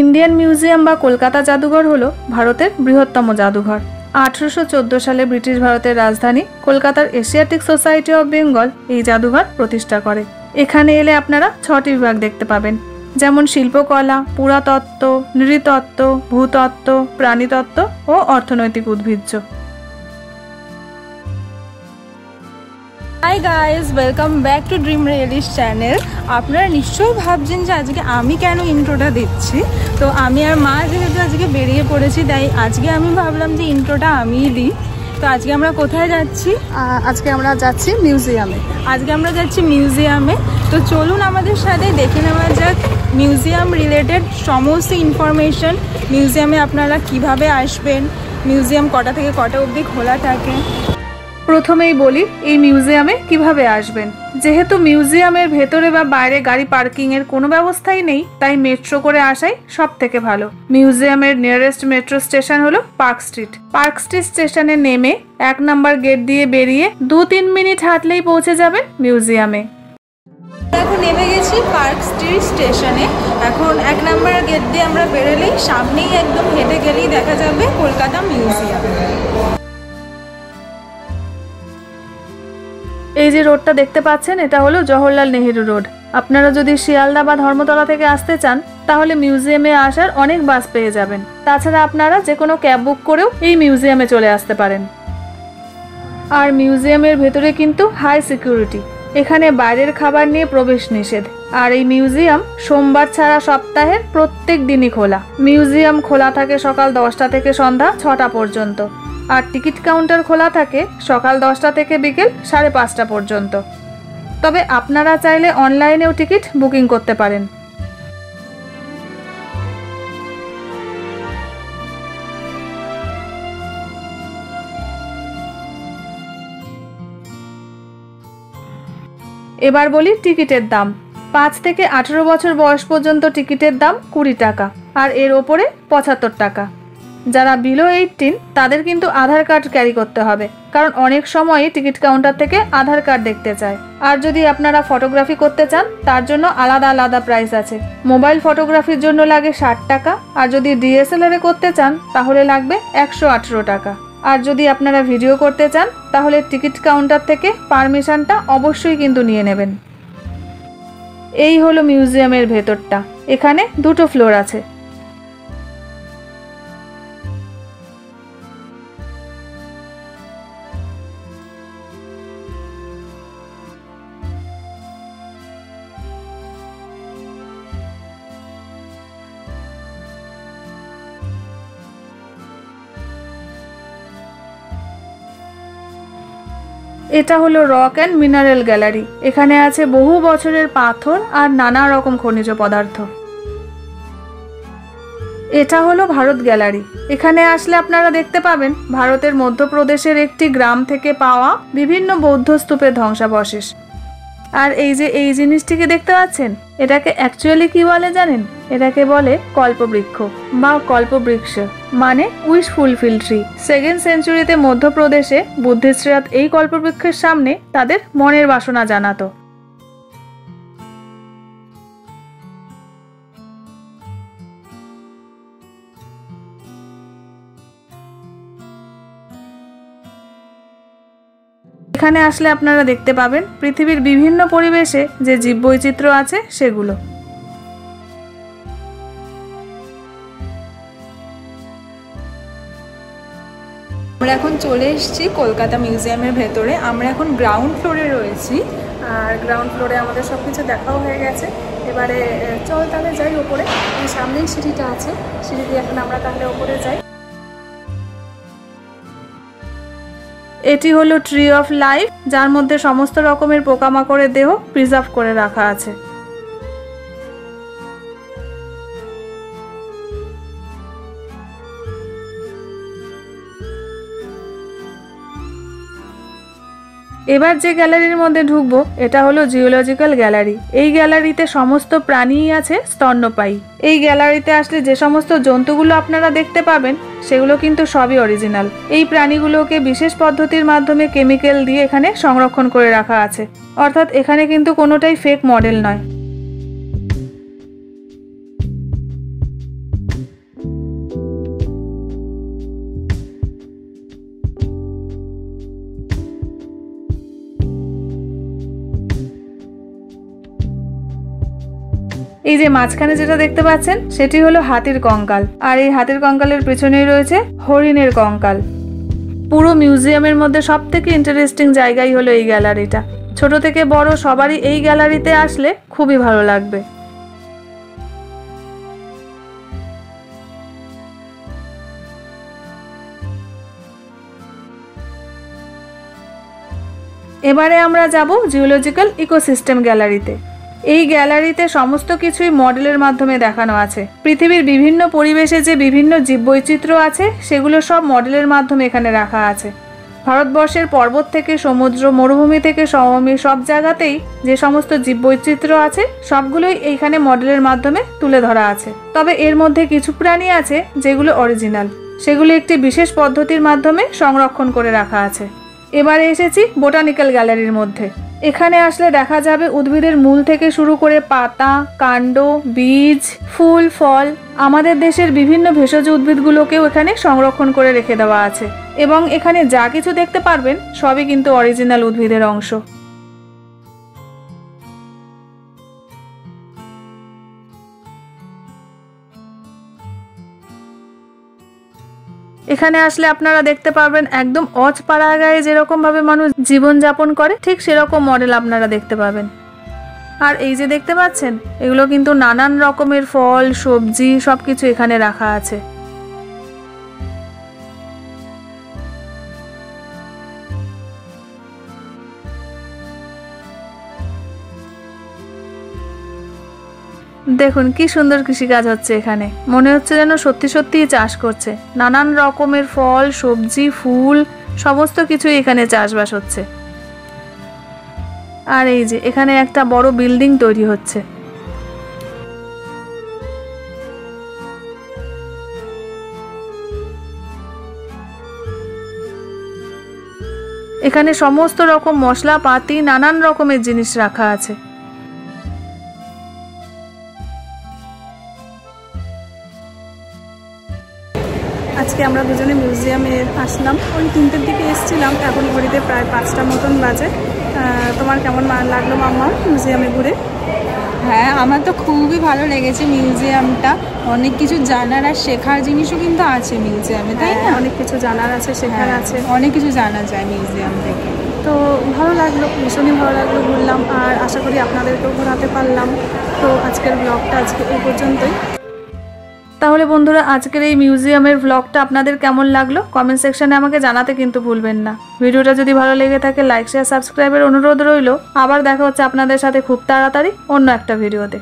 Indian museum বা কলকাতা জাদুঘর হলো ভারতের বৃহত্তম জাদুঘর। 1814 সালে ব্রিটিশ ভারতের রাজধানী কলকাতার এশিয়াটিক সোসাইটি অব বেঙ্গল এই জাদুঘর প্রতিষ্ঠা করে। এখানে এলে আপনারা 6টি বিভাগ দেখতে পাবেন, যেমন শিল্পকলা, পুরাতত্ত্ব, নৃতত্ত্ব, ভূতত্ত্ব, প্রাণীতত্ত্ব ও অর্থনৈতিক উদ্ভিজ্জ। Hi guys, welcome back to dream realist channel. আপনারা নিশ্চয়ই ভাবছেন যে আজকে আমি কেন ইন্ট্রোটা দিচ্ছি। তো আমি আর মা যেহেতু আজকে বেরিয়ে পড়েছি, তাই আজকে আমি ভাবলাম যে ইন্ট্রোটা আমিই দিই। তো আজকে আমরা কোথায় যাচ্ছি? আজকে আমরা যাচ্ছি মিউজিয়ামে। তো চলুন আমাদের সাথে দেখে নেওয়া যাক মিউজিয়াম রিলেটেড সমস্ত ইনফরমেশন। মিউজিয়ামে আপনারা কিভাবে আসবেন, মিউজিয়াম কটা থেকে কটা অবধি খোলা থাকে। প্রথমেই বলি এই মিউজিয়ামে কিভাবে আসবেন। যেহেতু মিউজিয়ামের ভেতরে বা বাইরে গাড়ি পার্কিং এর কোনো ব্যবস্থাই নেই, তাই মেট্রো করে আসাই সব থেকে ভালো। মিউজিয়ামের নিয়ারেস্ট মেট্রো স্টেশন হলো পার্ক স্ট্রিট স্টেশনে নেমে 1 নম্বর গেট দিয়ে বেরিয়ে 2-3 মিনিট হাঁটলেই পৌঁছে যাবেন মিউজিয়ামে। এখন নেমে গেছি পার্ক স্ট্রিট স্টেশনে। এখন 1 নম্বর গেট দিয়ে আমরা বেরোলেই সামনেই একদম হেঁটে গেলেই দেখা যাবে কলকাতা মিউজিয়াম। এই যে রোডটা দেখতে পাচ্ছেন, এটা হলো জওহরলাল নেহেরু রোড। আপনারা যদি শিয়ালদা বা ধর্মতলা থেকে আসতে চান, তাহলে মিউজিয়ামে আসার অনেক বাস পেয়ে যাবেন। তাছাড়া আপনারা যে কোনো ক্যাব বুক করেও এই মিউজিয়ামে চলে আসতে পারেন। আর মিউজিয়ামের ভেতরে কিন্তু হাই সিকিউরিটি, এখানে বাইরের খাবার নিয়ে প্রবেশ নিষেধ। আর এই মিউজিয়াম সোমবার ছাড়া সপ্তাহের প্রত্যেক দিনই খোলা। মিউজিয়াম খোলা থাকে সকাল 10টা থেকে সন্ধ্যা 6টা পর্যন্ত। আর টিকিট কাউন্টার খোলা থাকে সকাল 10টা থেকে বিকেল 5:30 পর্যন্ত। তবে আপনারা চাইলে অনলাইনেও টিকিট বুকিং করতে পারেন। এবার বলি টিকিটের দাম। 5 থেকে 18 বছর বয়স পর্যন্ত টিকিটের দাম 20 টাকা, আর এর ওপরে 75 টাকা। যারা বিলো 18 তাদের কিন্তু আধার কার্ড ক্যারি করতে হবে, কারণ অনেক সময়ই টিকিট কাউন্টার থেকে আধার কার্ড দেখতে চায়। আর যদি আপনারা ফটোগ্রাফি করতে চান, তার জন্য আলাদা আলাদা প্রাইস আছে। মোবাইল ফটোগ্রাফির জন্য লাগে 60 টাকা, আর যদি ডিএসএলআর এ করতে চান তাহলে লাগবে 118 টাকা। আর যদি আপনারা ভিডিও করতে চান, তাহলে টিকিট কাউন্টার থেকে পারমিশনটা অবশ্যই কিন্তু নিয়ে নেবেন। এই হলো মিউজিয়ামের ভেতরটা। এখানে 2টো ফ্লোর আছে। এটা হলো রক অ্যান্ড মিনারেল গ্যালারি। এখানে আছে বহু বছরের পাথর আর নানা রকম খনিজ পদার্থ। এটা হলো ভারত গ্যালারি। এখানে আসলে আপনারা দেখতে পাবেন ভারতের মধ্যপ্রদেশের একটি গ্রাম থেকে পাওয়া বিভিন্ন বৌদ্ধ স্তূপের ধ্বংসাবশেষ। আর এই যে এই জিনিসটিকে দেখতে পাচ্ছেন, এটাকে অ্যাকচুয়ালি কি বলে জানেন? এটাকে বলে কল্পবৃক্ষ বা কল্পবৃক্ষ, মানে উইশ ফুলফিল ট্রি। 2nd সেঞ্চুরিতে মধ্যপ্রদেশে বুদ্ধিস্টরা এই কল্পবৃক্ষের সামনে তাদের মনের বাসনা জানাতো। এখানে আসলে আপনারা দেখতে পাবেন পৃথিবীর বিভিন্ন পরিবেশে যে জীববৈচিত্র্য আছে সেগুলো। আমরা এখন চলে এসেছি কলকাতা মিউজিয়ামের ভেতরে। আমরা এখন গ্রাউন্ড ফ্লোরে রয়েছি, আর গ্রাউন্ড ফ্লোরে আমাদের সব কিছু দেখাও হয়ে গেছে। এবারে চল তাহলে যাই ওপরে। সামনেই সিঁড়িটা আছে, সিঁড়ি দিয়ে এখন আমরা তাহলে ওপরে যাই। এটি হলো ট্রি অফ লাইফ, যার মধ্যে সমস্ত রকমের পোকামাকড়ের দেহ প্রিজার্ভ করে রাখা আছে। এবার যে গ্যালারির মধ্যে ঢুকবো, এটা হলো জিওলজিক্যাল গ্যালারি। এই গ্যালারিতে সমস্ত প্রাণীই আছে স্তন্যপায়ী। এই গ্যালারিতে আসলে যে সমস্ত জন্তুগুলো আপনারা দেখতে পাবেন, সেগুলো কিন্তু সবই অরিজিনাল। এই প্রাণীগুলোকে বিশেষ পদ্ধতির মাধ্যমে কেমিক্যাল দিয়ে এখানে সংরক্ষণ করে রাখা আছে, অর্থাৎ এখানে কিন্তু কোনোটাই ফেক মডেল নয়। এই যে মাঝখানে যেটা দেখতে পাচ্ছেন সেটি হলো হাতির কঙ্কাল, আর এই হাতির কঙ্কালের পেছনেই রয়েছে হরিণের কঙ্কাল। পুরো মিউজিয়ামের মধ্যে সব থেকে ইন্টারেস্টিং জায়গাই হলো এই গ্যালারিটা। ছোট থেকে বড় সবারই এই গ্যালারিতে আসলে খুবই ভালো লাগবে। এবারে আমরা যাব জিওলজিক্যাল ইকোসিস্টেম গ্যালারিতে। এই গ্যালারিতে সমস্ত কিছুই মডেলের মাধ্যমে দেখানো আছে। পৃথিবীর বিভিন্ন পরিবেশে যে বিভিন্ন জীববৈচিত্র্য আছে সেগুলো সব মডেলের মাধ্যমে এখানে রাখা আছে। ভারতবর্ষের পর্বত থেকে সমুদ্র, মরুভূমি থেকে সমভূমি, সব জায়গাতেই যে সমস্ত জীববৈচিত্র্য আছে সবগুলোই এইখানে মডেলের মাধ্যমে তুলে ধরা আছে। তবে এর মধ্যে কিছু প্রাণী আছে যেগুলো অরিজিনাল, সেগুলো একটি বিশেষ পদ্ধতির মাধ্যমে সংরক্ষণ করে রাখা আছে। এবারে এসেছি বোটানিক্যাল গ্যালারির মধ্যে। এখানে আসলে দেখা যাবে উদ্ভিদের মূল থেকে শুরু করে পাতা, কাণ্ড, বীজ, ফুল, ফল, আমাদের দেশের বিভিন্ন ভেষজ উদ্ভিদগুলোকেও এখানে সংরক্ষণ করে রেখে দেওয়া আছে। এবং এখানে যা কিছু দেখতে পারবেন সবই কিন্তু অরিজিনাল উদ্ভিদের অংশ। এখানে আসলে আপনারা দেখতে পারবেন একদম অজপাড়াগায়ে যেরকম ভাবে মানুষ জীবন যাপন করে ঠিক সেরকম মডেল আপনারা দেখতে পাবেন। আর এই যে দেখতে পাচ্ছেন এগুলো কিন্তু নানান রকমের ফল, সবজি সবকিছু এখানে রাখা আছে। দেখুন কি সুন্দর কৃষিকাজ হচ্ছে এখানে, মনে হচ্ছে যেন সত্যি সত্যিই চাষ করছে। নানান রকমের ফল, সবজি, ফুল সমস্ত কিছুই এখানে চাষবাস হচ্ছে। আর এই যে এখানে একটা বড় বিল্ডিং তৈরি হচ্ছে। এখানে সমস্ত রকম মশলাপাতি, নানান রকমের জিনিস রাখা আছে। আজকে আমরা দুজনে মিউজিয়ামে আসলাম, ওই 3টের দিকে এসেছিলাম, এখন ঘড়িতে প্রায় 5টা মতন বাজে। তোমার কেমন লাগলো মাম্মা মিউজিয়ামে ঘুরে? হ্যাঁ, আমার তো খুবই ভালো লেগেছে মিউজিয়ামটা। অনেক কিছু জানার আর শেখার জিনিসও কিন্তু আছে মিউজিয়ামে, তাই না? অনেক কিছু জানার আছে, শেখার আছে, অনেক কিছু জানা যায় মিউজিয়াম থেকে। তো ভালো লাগলো, ভীষণই ভালো লাগলো, ঘুরলাম। আর আশা করি আপনাদেরকেও ঘোরাতে পারলাম। তো আজকের ব্লগটা আজকে এই পর্যন্তই। তাহলে বন্ধুরা আজকের এই মিউজিয়ামের ব্লগটা আপনাদের কেমন লাগলো কমেন্ট সেকশনে আমাকে জানাতে কিন্তু ভুলবেন না। ভিডিওটা যদি ভালো লেগে থাকে লাইক, শেয়ার, সাবস্ক্রাইবের অনুরোধ রইল। আবার দেখা হচ্ছে আপনাদের সাথে খুব তাড়াতাড়ি অন্য একটা ভিডিওতে।